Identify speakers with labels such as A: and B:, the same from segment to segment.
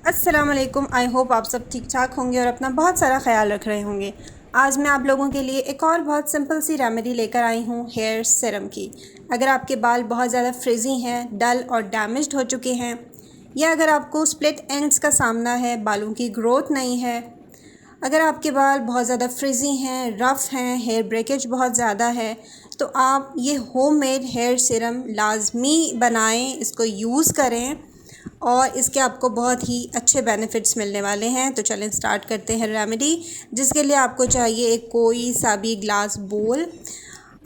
A: अस्सलाम वालेकुम। I hope आप सब ठीक ठाक होंगे और अपना बहुत सारा ख्याल रख रहे होंगे। आज मैं आप लोगों के लिए एक और बहुत सिंपल सी रेमेडी लेकर आई हूँ हेयर सीरम की। अगर आपके बाल बहुत ज़्यादा फ्रिजी हैं, डल और डैमेज्ड हो चुके हैं, या अगर आपको स्प्लिट एंड्स का सामना है, बालों की ग्रोथ नहीं है, अगर आपके बाल बहुत ज़्यादा फ्रिजी हैं, रफ़ हैं, हेयर ब्रेकेज बहुत ज़्यादा है, तो आप ये होममेड हेयर सीरम लाजमी बनाएं, इसको यूज़ करें और इसके आपको बहुत ही अच्छे बेनिफिट्स मिलने वाले हैं। तो चलें स्टार्ट करते हैं रेमेडी, जिसके लिए आपको चाहिए एक कोई सा भी ग्लास बोल।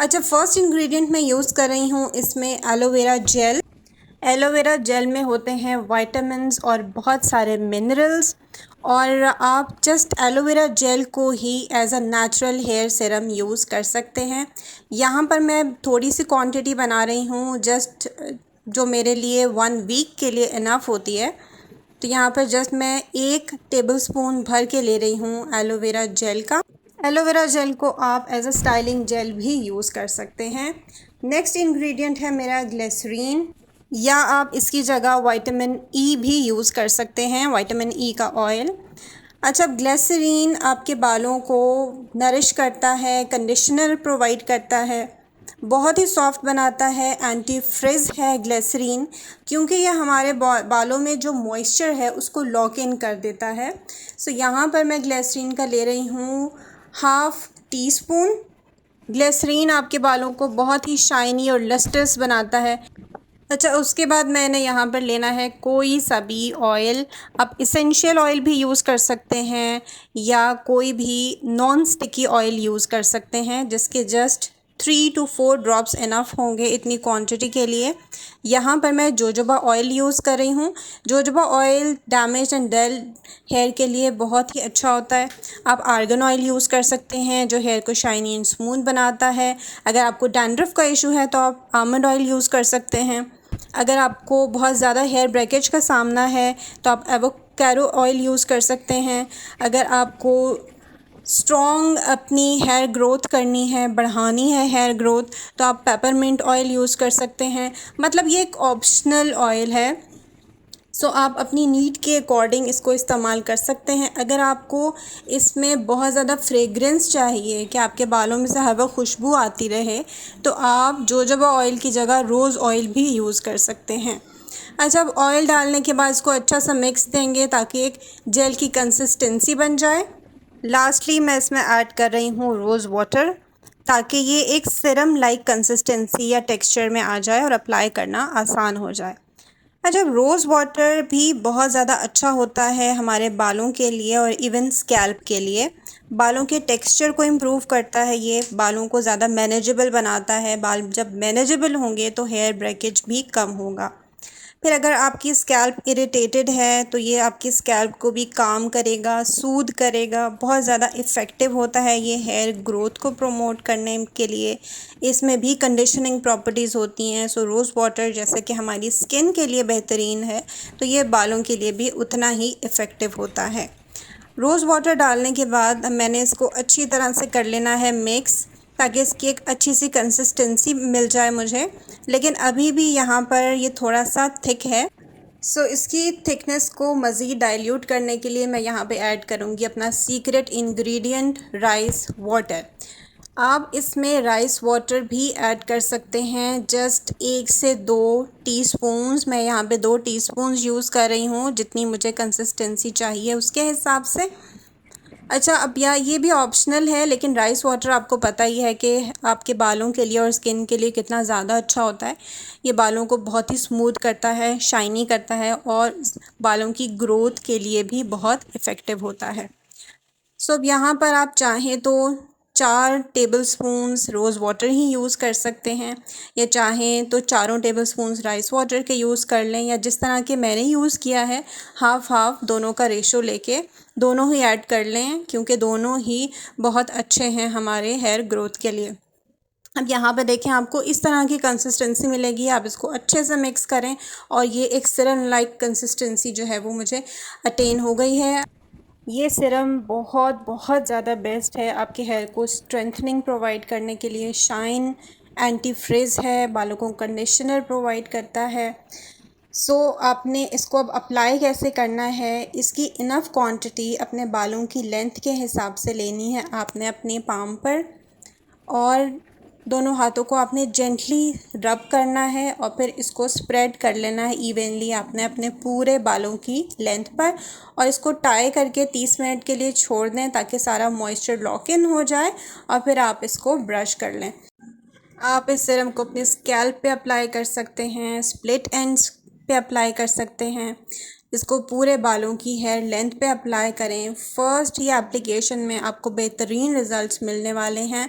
A: अच्छा, फर्स्ट इंग्रेडिएंट मैं यूज़ कर रही हूँ इसमें एलोवेरा जेल। एलोवेरा जेल में होते हैं विटामिन्स और बहुत सारे मिनरल्स, और आप जस्ट एलोवेरा जेल को ही as a natural hair serum use कर सकते हैं। यहाँ पर मैं थोड़ी सी क्वांटिटी बना रही हूँ, जस्ट जो मेरे लिए 1 वीक के लिए इनफ होती है। तो यहाँ पर जस्ट मैं 1 टेबलस्पून भर के ले रही हूँ एलोवेरा जेल का। एलोवेरा जेल को आप एज अ स्टाइलिंग जेल भी यूज़ कर सकते हैं। नेक्स्ट इंग्रेडिएंट है मेरा ग्लिसरीन, या आप इसकी जगह विटामिन ई भी यूज़ कर सकते हैं, विटामिन ई का ऑयल। अच्छा, ग्लिसरीन आपके बालों को नरिश करता है, कंडीशनर प्रोवाइड करता है, बहुत ही सॉफ्ट बनाता है, एंटी फ्रिज है ग्लिसरीन, क्योंकि यह हमारे बालों में जो मॉइस्चर है उसको लॉक इन कर देता है। सो यहाँ पर मैं ग्लिसरीन का ले रही हूँ 1/2 टीस्पून। ग्लिसरीन आपके बालों को बहुत ही शाइनी और लस्टर्स बनाता है। अच्छा, उसके बाद मैंने यहाँ पर लेना है कोई सा भी ऑयल। आप इसेंशियल ऑयल भी यूज़ कर सकते हैं या कोई भी नॉन स्टिकी ऑयल यूज़ कर सकते हैं, जिसके जस्ट 3 to 4 ड्रॉप्स इनफ होंगे इतनी क्वांटिटी के लिए। यहाँ पर मैं जोजोबा ऑयल यूज़ कर रही हूँ। Jojoba oil damage and dull hair के लिए बहुत ही अच्छा होता है। आप आर्गन ऑयल यूज़ कर सकते हैं जो हेयर को शाइनी एंड स्मूथ बनाता है। अगर आपको डैंड्रफ का इशू है तो आप आमंड ऑयल यूज़ कर सकते हैं। अगर आपको बहुत ज़्यादा हेयर ब्रेकेज का सामना है तो आप एवोकाडो ऑयल यूज़ कर सकते हैं। अगर आपको स्ट्रॉन्ग अपनी हेयर ग्रोथ करनी है, बढ़ानी है हेयर ग्रोथ, तो आप पेपरमिंट ऑयल यूज़ कर सकते हैं। मतलब ये एक ऑप्शनल ऑयल है, सो आप अपनी नीड के अकॉर्डिंग इसको इस्तेमाल कर सकते हैं। अगर आपको इसमें बहुत ज़्यादा फ्रेगरेंस चाहिए कि आपके बालों में से हवा खुशबू आती रहे, तो आप जोजोबा ऑयल की जगह रोज़ ऑयल भी यूज़ कर सकते हैं। अच्छा, अब ऑयल डालने के बाद इसको अच्छा सा मिक्स देंगे ताकि एक जेल की कंसिस्टेंसी बन जाए। लास्टली मैं इसमें ऐड कर रही हूँ रोज़ वाटर, ताकि ये एक सिरम लाइक कंसिस्टेंसी या टेक्सचर में आ जाए और अप्लाई करना आसान हो जाए। अच्छा, रोज़ वाटर भी बहुत ज़्यादा अच्छा होता है हमारे बालों के लिए और इवन स्कैल्प के लिए। बालों के टेक्सचर को इम्प्रूव करता है, ये बालों को ज़्यादा मैनेजेबल बनाता है। बाल जब मैनेजेबल होंगे तो हेयर ब्रेकेज भी कम होगा। फिर अगर आपकी स्कैल्प इरिटेटेड है तो ये आपकी स्कैल्प को भी काम करेगा, सूद करेगा। बहुत ज़्यादा इफ़ेक्टिव होता है ये हेयर ग्रोथ को प्रमोट करने के लिए। इसमें भी कंडीशनिंग प्रॉपर्टीज़ होती हैं। सो रोज़ वाटर जैसे कि हमारी स्किन के लिए बेहतरीन है, तो ये बालों के लिए भी उतना ही इफ़ेक्टिव होता है। रोज़ वाटर डालने के बाद मैंने इसको अच्छी तरह से कर लेना है मिक्स, ताकि इसकी एक अच्छी सी कंसिस्टेंसी मिल जाए मुझे। लेकिन अभी भी यहाँ पर ये थोड़ा सा थिक है, सो इसकी थिकनेस को मज़ीद डाइल्यूट करने के लिए मैं यहाँ पे ऐड करूँगी अपना सीक्रेट इंग्रेडिएंट राइस वाटर। आप इसमें राइस वाटर भी ऐड कर सकते हैं, जस्ट 1 से 2 टीस्पून्स। मैं यहाँ पे 2 टीस्पून्स यूज़ कर रही हूँ, जितनी मुझे कंसिस्टेंसी चाहिए उसके हिसाब से। अच्छा, अब ये भी ऑप्शनल है, लेकिन राइस वाटर आपको पता ही है कि आपके बालों के लिए और स्किन के लिए कितना ज़्यादा अच्छा होता है। ये बालों को बहुत ही स्मूथ करता है, शाइनी करता है और बालों की ग्रोथ के लिए भी बहुत इफ़ेक्टिव होता है। सो अब यहाँ पर आप चाहें तो 4 टेबलस्पून्स रोज़ वाटर ही यूज़ कर सकते हैं, या चाहें तो 4 टेबलस्पून्स राइस वाटर के यूज़ कर लें, या जिस तरह के मैंने यूज़ किया है हाफ़ हाफ़ दोनों का रेशो लेके दोनों ही ऐड कर लें, क्योंकि दोनों ही बहुत अच्छे हैं हमारे हेयर ग्रोथ के लिए। अब यहाँ पे देखें, आपको इस तरह की कंसिस्टेंसी मिलेगी। आप इसको अच्छे से मिक्स करें और ये एक सिरम लाइक कंसिस्टेंसी जो है वो मुझे अटेन हो गई है। ये सीरम बहुत बहुत ज़्यादा बेस्ट है आपके हेयर को स्ट्रेंथनिंग प्रोवाइड करने के लिए। शाइन, एंटी फ्रिज है, बालों को कंडीशनर प्रोवाइड करता है। आपने इसको अब अप्लाई कैसे करना है, इसकी इनफ क्वांटिटी अपने बालों की लेंथ के हिसाब से लेनी है। आपने अपने पाम पर और दोनों हाथों को आपने जेंटली रब करना है और फिर इसको स्प्रेड कर लेना है इवनली आपने अपने पूरे बालों की लेंथ पर, और इसको टाई करके 30 मिनट के लिए छोड़ दें ताकि सारा मॉइस्चर लॉक इन हो जाए, और फिर आप इसको ब्रश कर लें। आप इस सीरम को अपने स्कैल्प पे अप्लाई कर सकते हैं, स्प्लिट एंड्स पे अप्लाई कर सकते हैं। इसको पूरे बालों की हेयर लेंथ पे अप्लाई करें। फ़र्स्ट ये एप्लीकेशन में आपको बेहतरीन रिज़ल्ट्स मिलने वाले हैं,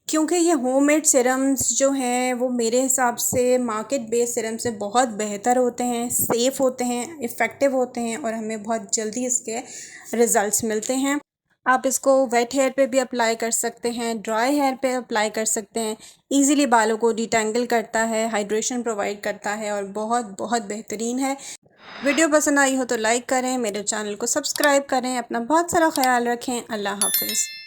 A: क्योंकि ये होममेड सीरम्स जो हैं वो मेरे हिसाब से मार्केट बेस्ड सीरम से बहुत बेहतर होते हैं, सेफ़ होते हैं, इफ़ेक्टिव होते हैं और हमें बहुत जल्दी इसके रिज़ल्ट्स मिलते हैं। आप इसको वेट हेयर पे भी अप्लाई कर सकते हैं, ड्राई हेयर पे अप्लाई कर सकते हैं। इजीली बालों को डिटेंगल करता है, हाइड्रेशन प्रोवाइड करता है और बहुत बहुत बेहतरीन है। वीडियो पसंद आई हो तो लाइक करें, मेरे चैनल को सब्सक्राइब करें। अपना बहुत सारा ख्याल रखें। अल्लाह हाफ़िज़।